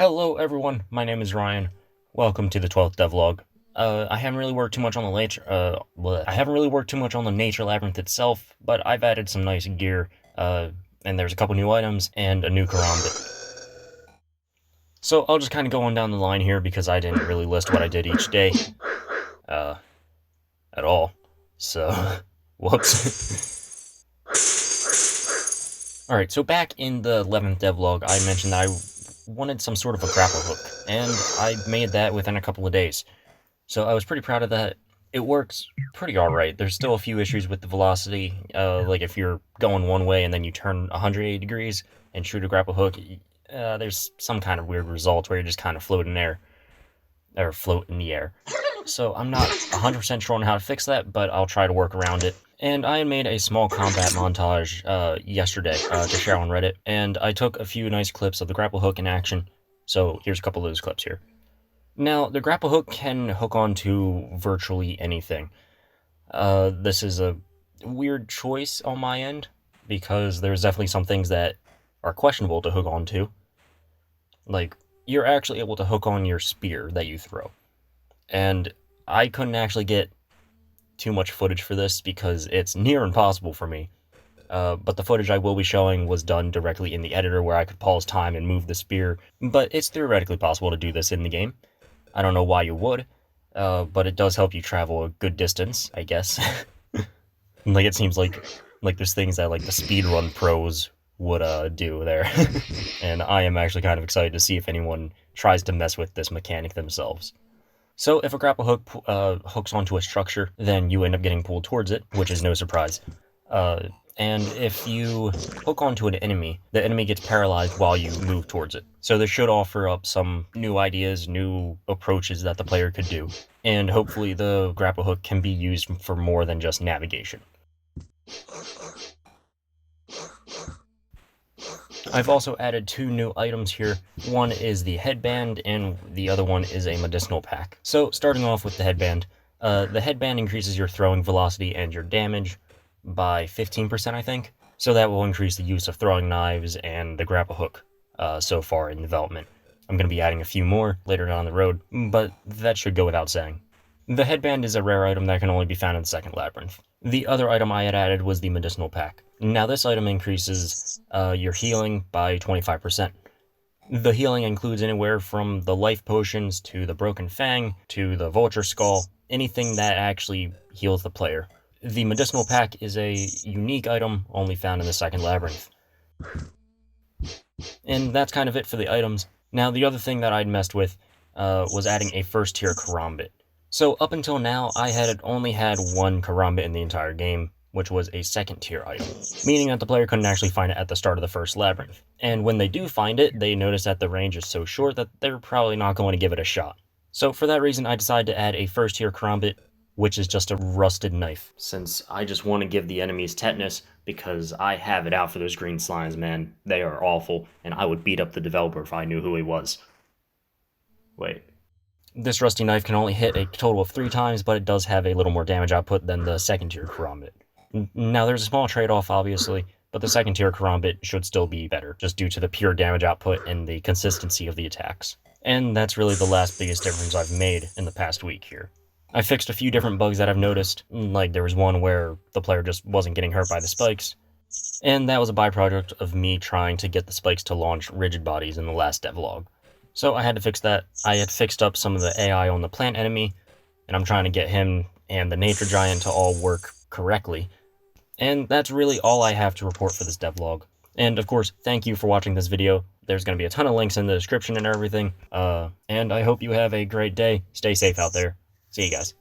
Hello everyone, my name is Ryan. Welcome to the 12th devlog. I haven't really worked too much on the nature labyrinth itself, but I've added some nice gear, and there's a couple new items and a new Karambit. So I'll just kind of go on down the line here because I didn't really list what I did each day, at all. So, whoops. Alright, so back in the 11th devlog, I mentioned that I wanted some sort of a grapple hook, and I made that within a couple of days. So I was pretty proud of that. It works pretty alright. There's still a few issues with the velocity, like if you're going one way and then you turn 180 degrees and shoot a grapple hook, there's some kind of weird result where you're just kind of float in the air. So I'm not 100% sure on how to fix that, but I'll try to work around it. And I made a small combat montage yesterday to share on Reddit, and I took a few nice clips of the grapple hook in action. So here's a couple of those clips here. Now, the grapple hook can hook onto virtually anything. This is a weird choice on my end, because there's definitely some things that are questionable to hook onto. Like, you're actually able to hook on your spear that you throw. And I couldn't actually get too much footage for this because it's near impossible for me. But the footage I will be showing was done directly in the editor where I could pause time and move the spear. But it's theoretically possible to do this in the game. I don't know why you would, but it does help you travel a good distance, I guess. Like, it seems like there's things that, like, the speedrun pros would do there. And I am actually kind of excited to see if anyone tries to mess with this mechanic themselves. So if a grapple hook hooks onto a structure, then you end up getting pulled towards it, which is no surprise. And if you hook onto an enemy, the enemy gets paralyzed while you move towards it. So this should offer up some new ideas, new approaches that the player could do. And hopefully the grapple hook can be used for more than just navigation. I've also added two new items here. One is the headband, and the other one is a medicinal pack. So, starting off with the headband. The headband increases your throwing velocity and your damage by 15%, I think. So that will increase the use of throwing knives and the grapple hook so far in development. I'm going to be adding a few more later down the road, but that should go without saying. The headband is a rare item that can only be found in the second labyrinth. The other item I had added was the medicinal pack. Now this item increases your healing by 25%. The healing includes anywhere from the life potions to the broken fang to the vulture skull, anything that actually heals the player. The medicinal pack is a unique item only found in the second labyrinth. And that's kind of it for the items. Now the other thing that I'd messed with was adding a first tier Karambit. So up until now, I had only had one Karambit in the entire game, which was a second tier item, meaning that the player couldn't actually find it at the start of the first labyrinth. And when they do find it, they notice that the range is so short that they're probably not going to give it a shot. So for that reason, I decided to add a first tier Karambit, which is just a rusted knife, since I just want to give the enemies tetanus, because I have it out for those green slimes, man. They are awful, and I would beat up the developer if I knew who he was. Wait. This rusty knife can only hit a total of 3 times, but it does have a little more damage output than the second tier Karambit. Now there's a small trade-off, obviously, but the second tier Karambit should still be better, just due to the pure damage output and the consistency of the attacks. And that's really the last biggest difference I've made in the past week here. I fixed a few different bugs that I've noticed, like there was one where the player just wasn't getting hurt by the spikes, and that was a byproduct of me trying to get the spikes to launch rigid bodies in the last devlog. So I had to fix that. I had fixed up some of the AI on the plant enemy, and I'm trying to get him and the nature giant to all work correctly. And that's really all I have to report for this devlog. And of course, thank you for watching this video. There's going to be a ton of links in the description and everything. And I hope you have a great day. Stay safe out there. See you guys.